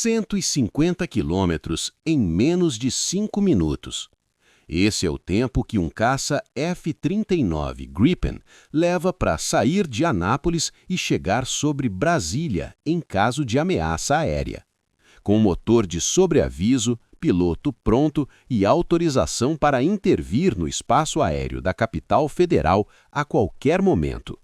150 quilômetros em menos de 5 minutos. Esse é o tempo que um caça F-39 Gripen leva para sair de Anápolis e chegar sobre Brasília em caso de ameaça aérea. Com motor de sobreaviso, piloto pronto e autorização para intervir no espaço aéreo da capital federal a qualquer momento.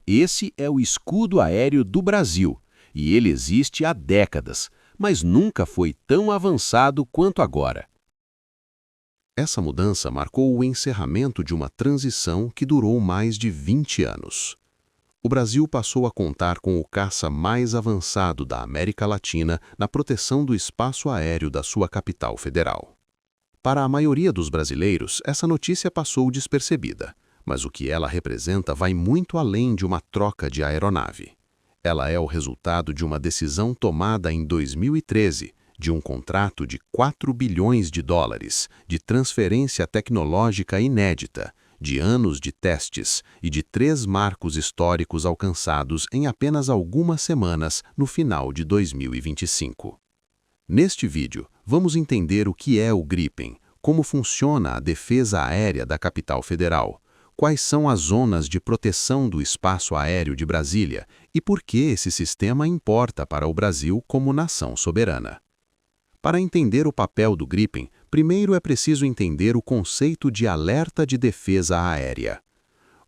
Esse é o escudo aéreo do Brasil, e ele existe há décadas, mas nunca foi tão avançado quanto agora. Essa mudança marcou o encerramento de uma transição que durou mais de 20 anos. O Brasil passou a contar com o caça mais avançado da América Latina na proteção do espaço aéreo da sua capital federal. Para a maioria dos brasileiros, essa notícia passou despercebida, mas o que ela representa vai muito além de uma troca de aeronave. Ela é o resultado de uma decisão tomada em 2013, de um contrato de 4 bilhões de dólares, de transferência tecnológica inédita, de anos de testes e de 3 marcos históricos alcançados em apenas algumas semanas no final de 2025. Neste vídeo, vamos entender o que é o Gripen, como funciona a defesa aérea da capital federal, quais são as zonas de proteção do espaço aéreo de Brasília e por que esse sistema importa para o Brasil como nação soberana. Para entender o papel do Gripen, primeiro é preciso entender o conceito de alerta de defesa aérea.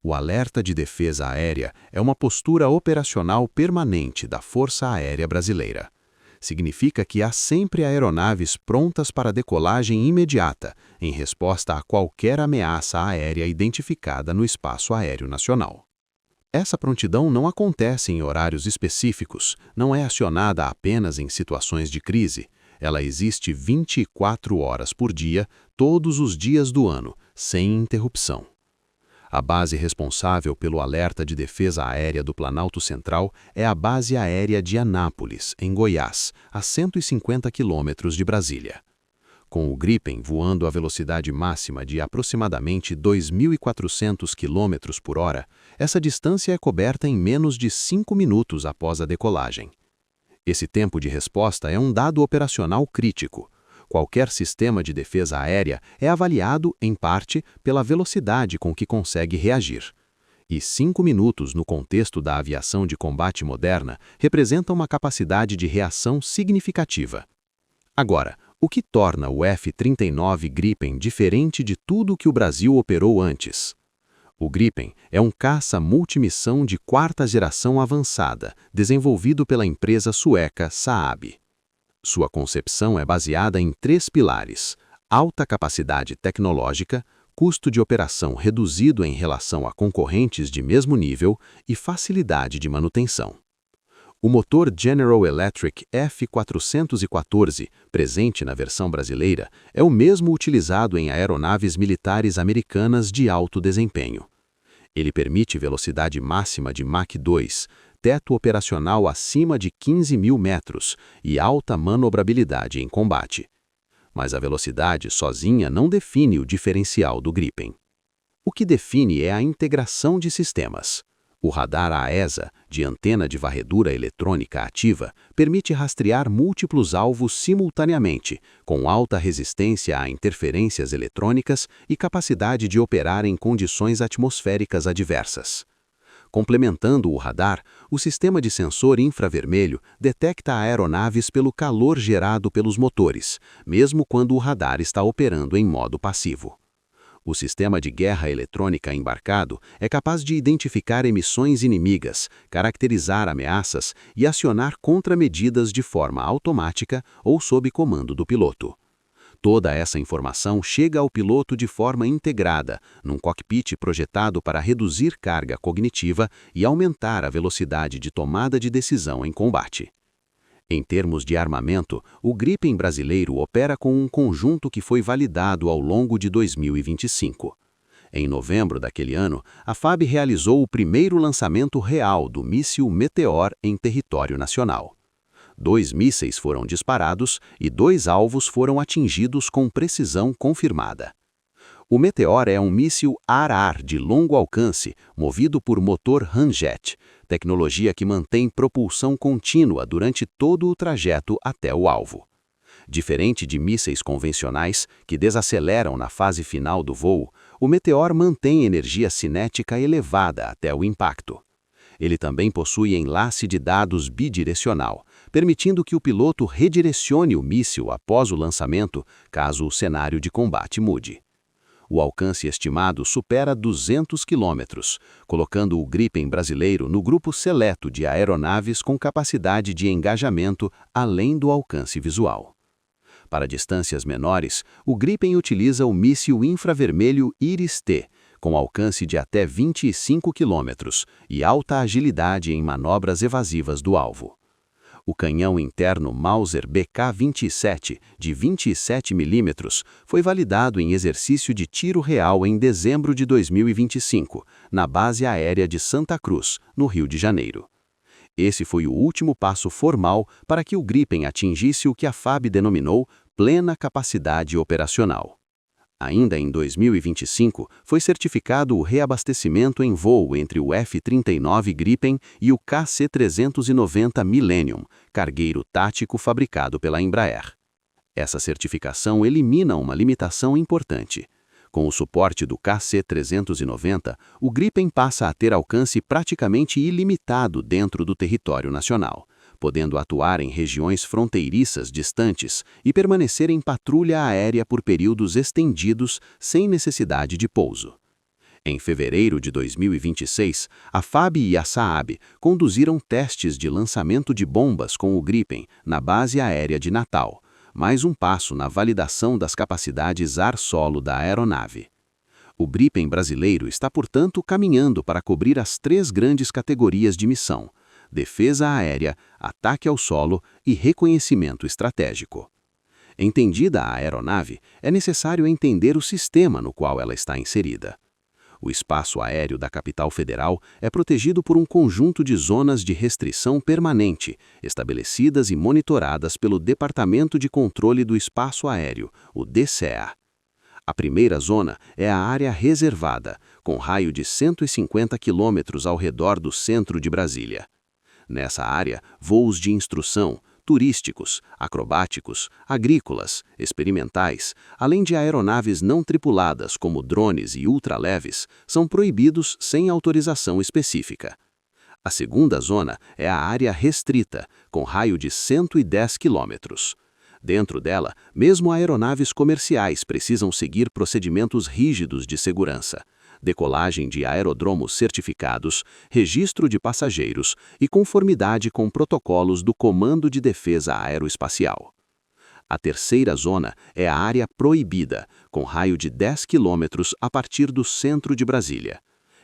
O alerta de defesa aérea é uma postura operacional permanente da Força Aérea Brasileira. Significa que há sempre aeronaves prontas para decolagem imediata, em resposta a qualquer ameaça aérea identificada no espaço aéreo nacional. Essa prontidão não acontece em horários específicos, não é acionada apenas em situações de crise. Ela existe 24 horas por dia, todos os dias do ano, sem interrupção. A base responsável pelo alerta de defesa aérea do Planalto Central é a Base Aérea de Anápolis, em Goiás, a 150 quilômetros de Brasília. Com o Gripen voando à velocidade máxima de aproximadamente 2.400 km por hora, essa distância é coberta em menos de 5 minutos após a decolagem. Esse tempo de resposta é um dado operacional crítico. Qualquer sistema de defesa aérea é avaliado, em parte, pela velocidade com que consegue reagir. E 5 minutos no contexto da aviação de combate moderna representam uma capacidade de reação significativa. Agora, o que torna o F-39 Gripen diferente de tudo que o Brasil operou antes? O Gripen é um caça multimissão de 4ª geração avançada, desenvolvido pela empresa sueca Saab. Sua concepção é baseada em 3 pilares: alta capacidade tecnológica, custo de operação reduzido em relação a concorrentes de mesmo nível e facilidade de manutenção. O motor General Electric F414, presente na versão brasileira, é o mesmo utilizado em aeronaves militares americanas de alto desempenho. Ele permite velocidade máxima de Mach 2, teto operacional acima de 15.000 metros e alta manobrabilidade em combate. Mas a velocidade sozinha não define o diferencial do Gripen. O que define é a integração de sistemas. O radar AESA, de antena de varredura eletrônica ativa, permite rastrear múltiplos alvos simultaneamente, com alta resistência a interferências eletrônicas e capacidade de operar em condições atmosféricas adversas. Complementando o radar, o sistema de sensor infravermelho detecta aeronaves pelo calor gerado pelos motores, mesmo quando o radar está operando em modo passivo. O sistema de guerra eletrônica embarcado é capaz de identificar emissões inimigas, caracterizar ameaças e acionar contramedidas de forma automática ou sob comando do piloto. Toda essa informação chega ao piloto de forma integrada, num cockpit projetado para reduzir carga cognitiva e aumentar a velocidade de tomada de decisão em combate. Em termos de armamento, o Gripen brasileiro opera com um conjunto que foi validado ao longo de 2025. Em novembro daquele ano, a FAB realizou o primeiro lançamento real do míssil Meteor em território nacional. 2 mísseis foram disparados e 2 alvos foram atingidos com precisão confirmada. O Meteor é um míssil ar-ar de longo alcance, movido por motor ramjet, tecnologia que mantém propulsão contínua durante todo o trajeto até o alvo. Diferente de mísseis convencionais, que desaceleram na fase final do voo, o Meteor mantém energia cinética elevada até o impacto. Ele também possui enlace de dados bidirecional, permitindo que o piloto redirecione o míssil após o lançamento, caso o cenário de combate mude. O alcance estimado supera 200 quilômetros, colocando o Gripen brasileiro no grupo seleto de aeronaves com capacidade de engajamento além do alcance visual. Para distâncias menores, o Gripen utiliza o míssil infravermelho Iris-T, com alcance de até 25 quilômetros e alta agilidade em manobras evasivas do alvo. O canhão interno Mauser BK-27, de 27 mm, foi validado em exercício de tiro real em dezembro de 2025, na base aérea de Santa Cruz, no Rio de Janeiro. Esse foi o último passo formal para que o Gripen atingisse o que a FAB denominou plena capacidade operacional. Ainda em 2025, foi certificado o reabastecimento em voo entre o F-39 Gripen e o KC-390 Millennium, cargueiro tático fabricado pela Embraer. Essa certificação elimina uma limitação importante. Com o suporte do KC-390, o Gripen passa a ter alcance praticamente ilimitado dentro do território nacional, podendo atuar em regiões fronteiriças distantes e permanecer em patrulha aérea por períodos estendidos sem necessidade de pouso. Em fevereiro de 2026, a FAB e a SAAB conduziram testes de lançamento de bombas com o Gripen na base aérea de Natal, mais um passo na validação das capacidades ar-solo da aeronave. O Gripen brasileiro está, portanto, caminhando para cobrir as 3 grandes categorias de missão: defesa aérea, ataque ao solo e reconhecimento estratégico. Entendida a aeronave, é necessário entender o sistema no qual ela está inserida. O espaço aéreo da capital federal é protegido por um conjunto de zonas de restrição permanente, estabelecidas e monitoradas pelo Departamento de Controle do Espaço Aéreo, o DCEA. A primeira zona é a área reservada, com raio de 150 quilômetros ao redor do centro de Brasília. Nessa área, voos de instrução, turísticos, acrobáticos, agrícolas, experimentais, além de aeronaves não tripuladas como drones e ultraleves, são proibidos sem autorização específica. A segunda zona é a área restrita, com raio de 110 quilômetros. Dentro dela, mesmo aeronaves comerciais precisam seguir procedimentos rígidos de segurança: decolagem de aerodromos certificados, registro de passageiros e conformidade com protocolos do Comando de Defesa Aeroespacial. A terceira zona é a área proibida, com raio de 10 quilômetros a partir do centro de Brasília.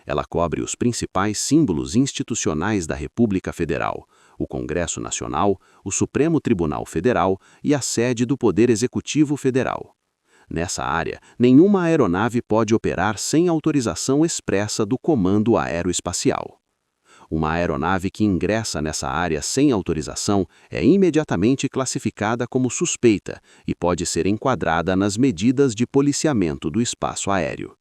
Ela cobre os principais símbolos institucionais da República Federal: o Congresso Nacional, o Supremo Tribunal Federal e a sede do Poder Executivo Federal. Nessa área, nenhuma aeronave pode operar sem autorização expressa do Comando Aeroespacial. Uma aeronave que ingressa nessa área sem autorização é imediatamente classificada como suspeita e pode ser enquadrada nas medidas de policiamento do espaço aéreo.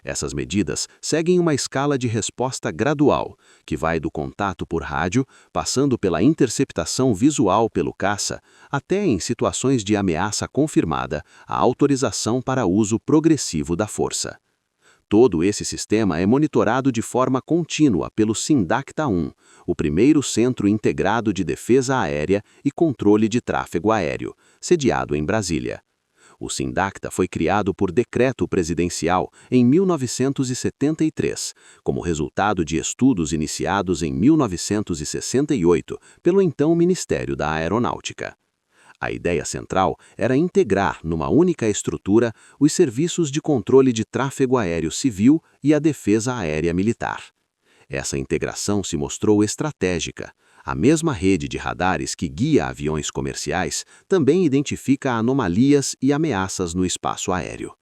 Essas medidas seguem uma escala de resposta gradual, que vai do contato por rádio, passando pela interceptação visual pelo caça, até, em situações de ameaça confirmada, a autorização para uso progressivo da força. Todo esse sistema é monitorado de forma contínua pelo SINDACTA-1, o primeiro Centro Integrado de Defesa Aérea e Controle de Tráfego Aéreo, sediado em Brasília. O SINDACTA foi criado por decreto presidencial em 1973, como resultado de estudos iniciados em 1968 pelo então Ministério da Aeronáutica. A ideia central era integrar numa única estrutura os serviços de controle de tráfego aéreo civil e a defesa aérea militar. Essa integração se mostrou estratégica. A mesma rede de radares que guia aviões comerciais também identifica anomalias e ameaças no espaço aéreo.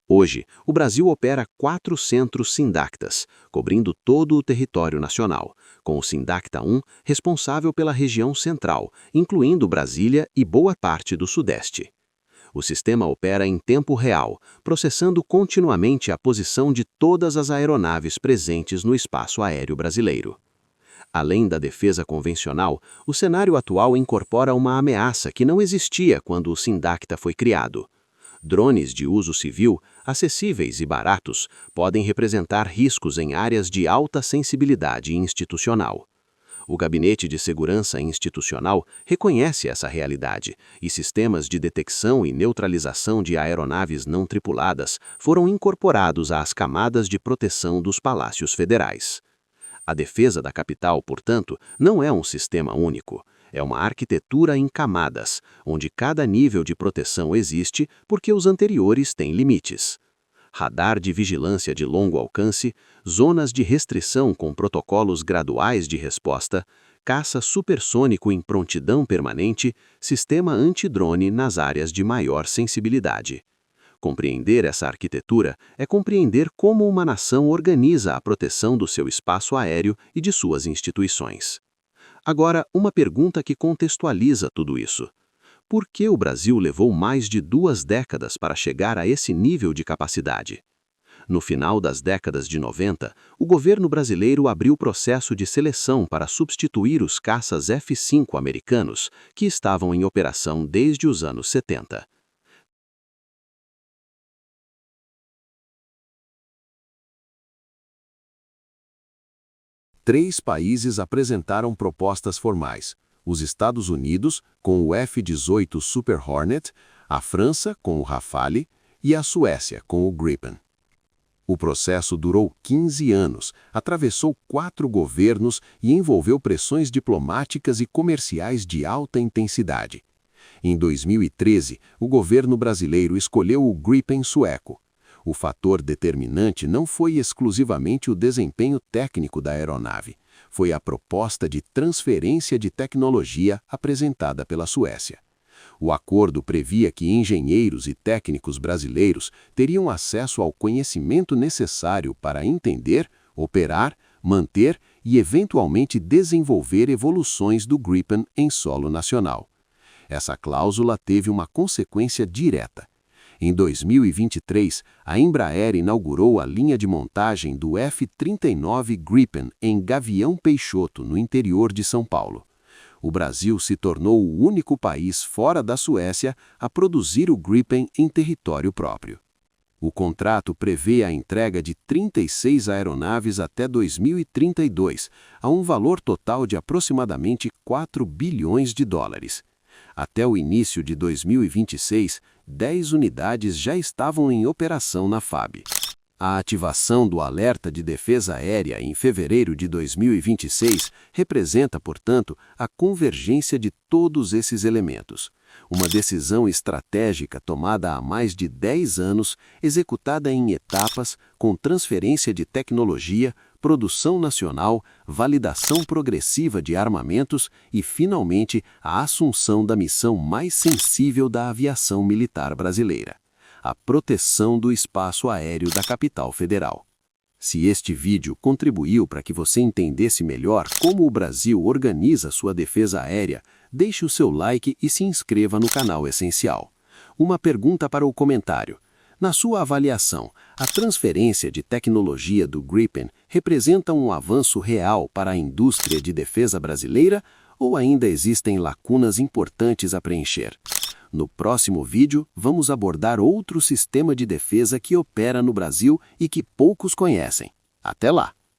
Hoje, o Brasil opera 4 centros SINDACTAs, cobrindo todo o território nacional, com o SINDACTA-1 responsável pela região central, incluindo Brasília e boa parte do Sudeste. O sistema opera em tempo real, processando continuamente a posição de todas as aeronaves presentes no espaço aéreo brasileiro. Além da defesa convencional, o cenário atual incorpora uma ameaça que não existia quando o Sindacta foi criado. Drones de uso civil, acessíveis e baratos, podem representar riscos em áreas de alta sensibilidade institucional. O Gabinete de Segurança Institucional reconhece essa realidade e sistemas de detecção e neutralização de aeronaves não tripuladas foram incorporados às camadas de proteção dos palácios federais. A defesa da capital, portanto, não é um sistema único. É uma arquitetura em camadas, onde cada nível de proteção existe porque os anteriores têm limites. Radar de vigilância de longo alcance, zonas de restrição com protocolos graduais de resposta, caça supersônico em prontidão permanente, sistema antidrone nas áreas de maior sensibilidade. Compreender essa arquitetura é compreender como uma nação organiza a proteção do seu espaço aéreo e de suas instituições. Agora, uma pergunta que contextualiza tudo isso. Por que o Brasil levou mais de 2 décadas para chegar a esse nível de capacidade? No final das décadas de 90, o governo brasileiro abriu o processo de seleção para substituir os caças F-5 americanos, que estavam em operação desde os anos 70. Três países apresentaram propostas formais: os Estados Unidos, com o F-18 Super Hornet, a França, com o Rafale, e a Suécia, com o Gripen. O processo durou 15 anos, atravessou 4 governos e envolveu pressões diplomáticas e comerciais de alta intensidade. Em 2013, o governo brasileiro escolheu o Gripen sueco. O fator determinante não foi exclusivamente o desempenho técnico da aeronave, foi a proposta de transferência de tecnologia apresentada pela Suécia. O acordo previa que engenheiros e técnicos brasileiros teriam acesso ao conhecimento necessário para entender, operar, manter e eventualmente desenvolver evoluções do Gripen em solo nacional. Essa cláusula teve uma consequência direta. Em 2023, a Embraer inaugurou a linha de montagem do F-39 Gripen em Gavião Peixoto, no interior de São Paulo. O Brasil se tornou o único país fora da Suécia a produzir o Gripen em território próprio. O contrato prevê a entrega de 36 aeronaves até 2032, a um valor total de aproximadamente 4 bilhões de dólares. Até o início de 2026, 10 unidades já estavam em operação na FAB. A ativação do alerta de defesa aérea em fevereiro de 2026 representa, portanto, a convergência de todos esses elementos. Uma decisão estratégica tomada há mais de 10 anos, executada em etapas, com transferência de tecnologia, produção nacional, validação progressiva de armamentos e, finalmente, a assunção da missão mais sensível da aviação militar brasileira: a proteção do espaço aéreo da capital federal. Se este vídeo contribuiu para que você entendesse melhor como o Brasil organiza sua defesa aérea, deixe o seu like e se inscreva no canal Essencial. Uma pergunta para o comentário. Na sua avaliação, a transferência de tecnologia do Gripen representa um avanço real para a indústria de defesa brasileira ou ainda existem lacunas importantes a preencher? No próximo vídeo, vamos abordar outro sistema de defesa que opera no Brasil e que poucos conhecem. Até lá!